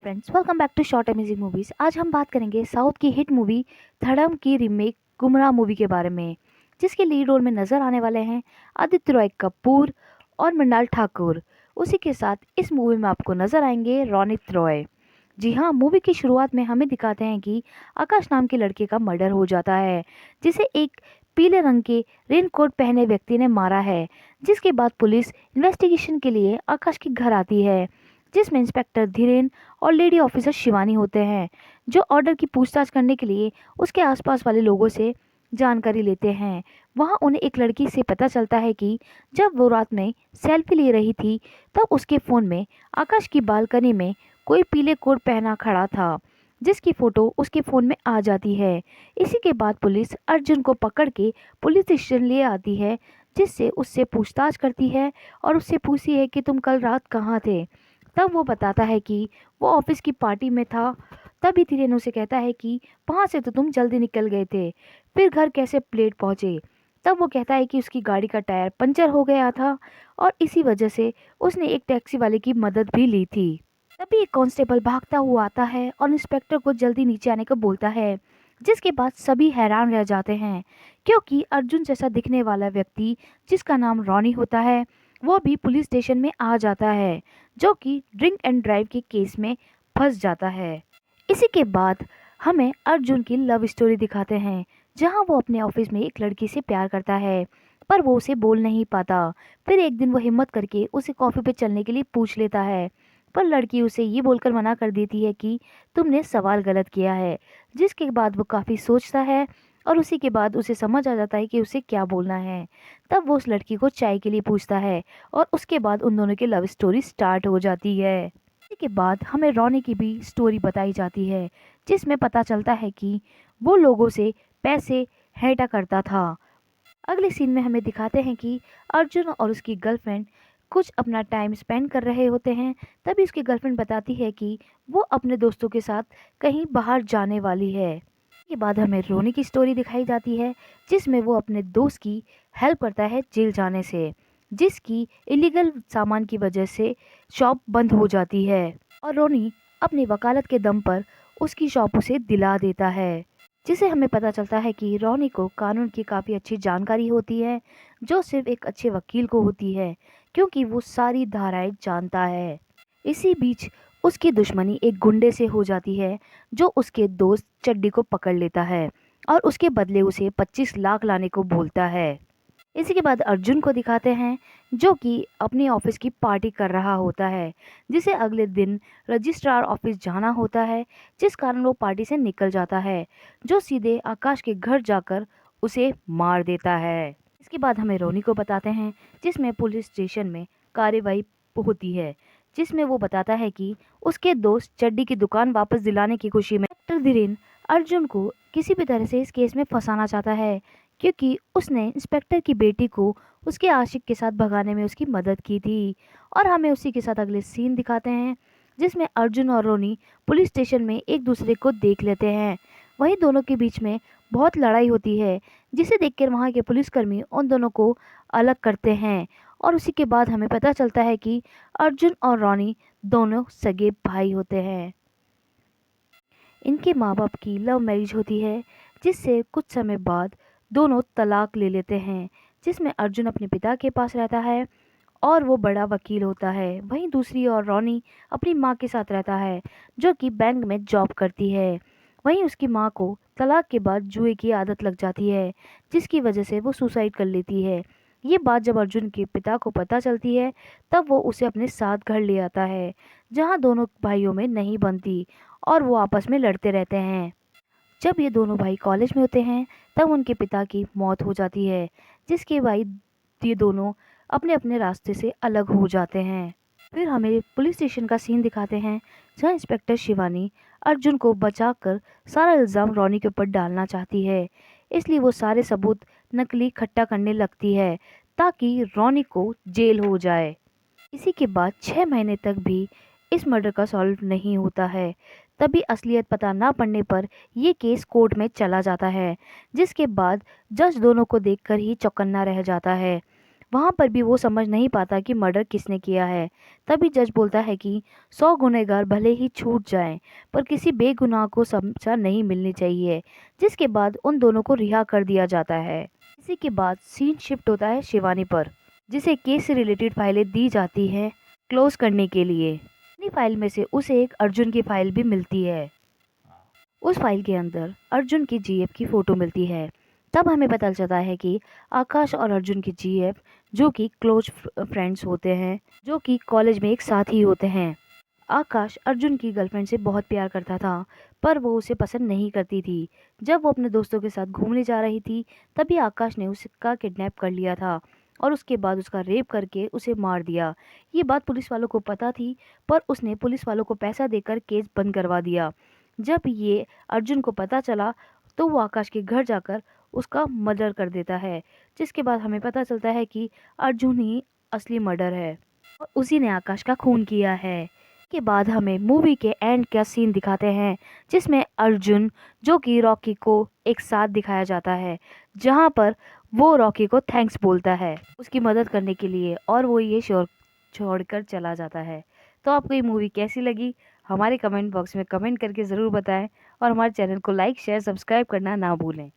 Friends, welcome back to short amazing movies. आज हम बात करेंगे साउथ की हिट मूवी धड़म की रीमेक गुमराह मूवी के बारे में, जिसके लीड रोल में नजर आने वाले हैं आदित्य रॉय कपूर और मृणाल ठाकुर। उसी के साथ इस मूवी में आपको नजर आएंगे रोनित रॉय। जी हाँ, मूवी की शुरुआत में हमें दिखाते हैं कि आकाश नाम के लड़के का मर्डर हो जाता है, जिसे एक पीले रंग के रेनकोट पहने व्यक्ति ने मारा है। जिसके बाद पुलिस इन्वेस्टिगेशन के लिए आकाश के घर आती है, जिसमें इंस्पेक्टर धीरेन और लेडी ऑफिसर शिवानी होते हैं, जो ऑर्डर की पूछताछ करने के लिए उसके आसपास वाले लोगों से जानकारी लेते हैं। वहां उन्हें एक लड़की से पता चलता है कि जब वो रात में सेल्फी ले रही थी, तब उसके फ़ोन में आकाश की बालकनी में कोई पीले कोट पहना खड़ा था, जिसकी फ़ोटो उसके फ़ोन में आ जाती है। इसी के बाद पुलिस अर्जुन को पकड़ के पुलिस स्टेशन ले आती है, जिससे उससे पूछताछ करती है और उससे पूछती है कि तुम कल रात कहाँ थे। तब वो बताता है कि वो ऑफिस की पार्टी में था। तभी धीरेन उसे कहता है कि वहाँ से तो तुम जल्दी निकल गए थे, फिर घर कैसे लेट पहुँचे। तब वो कहता है कि उसकी गाड़ी का टायर पंचर हो गया था और इसी वजह से उसने एक टैक्सी वाले की मदद भी ली थी। तभी एक कांस्टेबल भागता हुआ आता है और इंस्पेक्टर को जल्दी नीचे आने को बोलता है, जिसके बाद सभी हैरान रह जाते हैं, क्योंकि अर्जुन जैसा दिखने वाला व्यक्ति, जिसका नाम रॉनी होता है, वो भी पुलिस स्टेशन में आ जाता है, जो कि ड्रिंक एंड ड्राइव के केस में फंस जाता है। इसी के बाद हमें अर्जुन की लव स्टोरी दिखाते हैं, जहां वो अपने ऑफिस में एक लड़की से प्यार करता है, पर वो उसे बोल नहीं पाता। फिर एक दिन वो हिम्मत करके उसे कॉफ़ी पे चलने के लिए पूछ लेता है, पर लड़की उसे ये बोलकर मना कर देती है कि तुमने सवाल गलत किया है। जिसके बाद वो काफ़ी सोचता है और उसी के बाद उसे समझ आ जाता है कि उसे क्या बोलना है। तब वो उस लड़की को चाय के लिए पूछता है और उसके बाद उन दोनों की लव स्टोरी स्टार्ट हो जाती है। इसी के बाद हमें रोनी की भी स्टोरी बताई जाती है, जिसमें पता चलता है कि वो लोगों से पैसे हेटा करता था। अगले सीन में हमें दिखाते हैं कि अर्जुन और उसकी गर्लफ्रेंड कुछ अपना टाइम स्पेंड कर रहे होते हैं। तभी उसकी गर्लफ्रेंड बताती है कि वो अपने दोस्तों के साथ कहीं बाहर जाने वाली है। इसके बाद हमें रोनी की स्टोरी दिखाई जाती है, जिसमें वो अपने दोस्त की हेल्प करता है जेल जाने से, जिसकी इलीगल सामान की वजह से शॉप बंद हो जाती है और रोनी अपनी वकालत के दम पर उसकी शॉप उसे दिला देता है। जिसे हमें पता चलता है कि रोनी को कानून की काफ़ी अच्छी जानकारी होती है, जो सिर्फ एक अच्छे वकील को होती है, क्योंकि वो सारी धाराएं जानता है। इसी बीच उसकी दुश्मनी एक गुंडे से हो जाती है, जो उसके दोस्त चड्डी को पकड़ लेता है और उसके बदले उसे 25 लाख लाने को बोलता है। इसी के बाद अर्जुन को दिखाते हैं, जो कि अपनी ऑफिस की पार्टी कर रहा होता है, जिसे अगले दिन रजिस्ट्रार ऑफिस जाना होता है, जिस कारण वो पार्टी से निकल जाता है, जो सीधे आकाश के घर जाकर उसे मार देता है। इसके बाद हमें रोनी को बताते हैं, जिसमें पुलिस स्टेशन में कार्रवाई होती है, जिसमें वो बताता है कि उसके दोस्त चड्डी की दुकान वापस दिलाने की खुशी में डॉक्टर धीरेन अर्जुन को किसी भी तरह से इस केस में फंसाना चाहता है, क्योंकि उसने इंस्पेक्टर की बेटी को उसके आशिक के साथ भगाने में उसकी मदद की थी। और हमें उसी के साथ अगले सीन दिखाते हैं, जिसमें अर्जुन और रोनी पुलिस स्टेशन में एक दूसरे को देख लेते हैं। वहीं दोनों के बीच में बहुत लड़ाई होती है, जिसे देखकर वहाँ के पुलिसकर्मी उन दोनों को अलग करते हैं। और उसी के बाद हमें पता चलता है कि अर्जुन और रोनी दोनों सगे भाई होते हैं। इनके माँ बाप की लव मैरिज होती है, जिससे कुछ समय बाद दोनों तलाक ले लेते हैं, जिसमें अर्जुन अपने पिता के पास रहता है और वो बड़ा वकील होता है। वहीं दूसरी ओर रोनी अपनी माँ के साथ रहता है, जो कि बैंक में जॉब करती है। वहीं उसकी माँ को तलाक के बाद जुए की आदत लग जाती है, जिसकी वजह से वो सुसाइड कर लेती है। ये बात जब अर्जुन के पिता को पता चलती है, तब वो उसे अपने साथ घर ले आता है, जहाँ दोनों भाइयों में नहीं बनती और वो आपस में लड़ते रहते हैं। जब ये दोनों भाई कॉलेज में होते हैं, तब उनके पिता की मौत हो जाती है, जिसके बाद ये दोनों अपने अपने रास्ते से अलग हो जाते हैं। फिर हमें पुलिस स्टेशन का सीन दिखाते हैं, जहाँ इंस्पेक्टर शिवानी अर्जुन को बचाकर सारा इल्ज़ाम रोनी के ऊपर डालना चाहती है। इसलिए वो सारे सबूत नकली इकट्ठा करने लगती है, ताकि रोनी को जेल हो जाए। इसी के बाद 6 महीने तक भी इस मर्डर का सॉल्व नहीं होता है। तभी असलियत पता ना पड़ने पर ये केस कोर्ट में चला जाता है, जिसके बाद जज दोनों को देखकर ही चौकन्ना रह जाता है वहाँ पर भी वो समझ नहीं पाता कि मर्डर किसने किया है। तभी जज बोलता है कि 100 गुनहगार भले ही छूट जाएं, पर किसी बेगुनाह को सजा नहीं मिलनी चाहिए। जिसके बाद उन दोनों को रिहा कर दिया जाता है। इसी के बाद सीन शिफ्ट होता है शिवानी पर, जिसे केस से रिलेटेड फाइलें दी जाती हैं क्लोज करने के लिए। अपनी फाइल में से उसे एक अर्जुन की फाइल भी मिलती है। उस फाइल के अंदर अर्जुन की जीएफ की फोटो मिलती है। तब हमें पता चलता है कि आकाश और अर्जुन की जीएफ जो कि क्लोज फ्रेंड्स होते हैं, जो कि कॉलेज में एक साथ ही होते हैं। आकाश अर्जुन की गर्लफ्रेंड से बहुत प्यार करता था, पर वो उसे पसंद नहीं करती थी। जब वो अपने दोस्तों के साथ घूमने जा रही थी, तभी आकाश ने उसका किडनैप कर लिया था और उसके बाद उसका रेप करके उसे मार दिया। ये बात पुलिस वालों को पता थी, पर उसने पुलिस वालों को पैसा देकर केस बंद करवा दिया। जब ये अर्जुन को पता चला, तो वो आकाश के घर जाकर उसका मर्डर कर देता है। जिसके बाद हमें पता चलता है कि अर्जुन ही असली मर्डर है और उसी ने आकाश का खून किया है। के बाद हमें मूवी के एंड का सीन दिखाते हैं, जिसमें अर्जुन जो कि रॉकी को एक साथ दिखाया जाता है, जहां पर वो रॉकी को थैंक्स बोलता है उसकी मदद करने के लिए, और वो ये छोड़कर चला जाता है। तो आपको ये मूवी कैसी लगी, हमारे कमेंट बॉक्स में कमेंट करके ज़रूर बताएं और हमारे चैनल को लाइक शेयर सब्सक्राइब करना ना भूलें।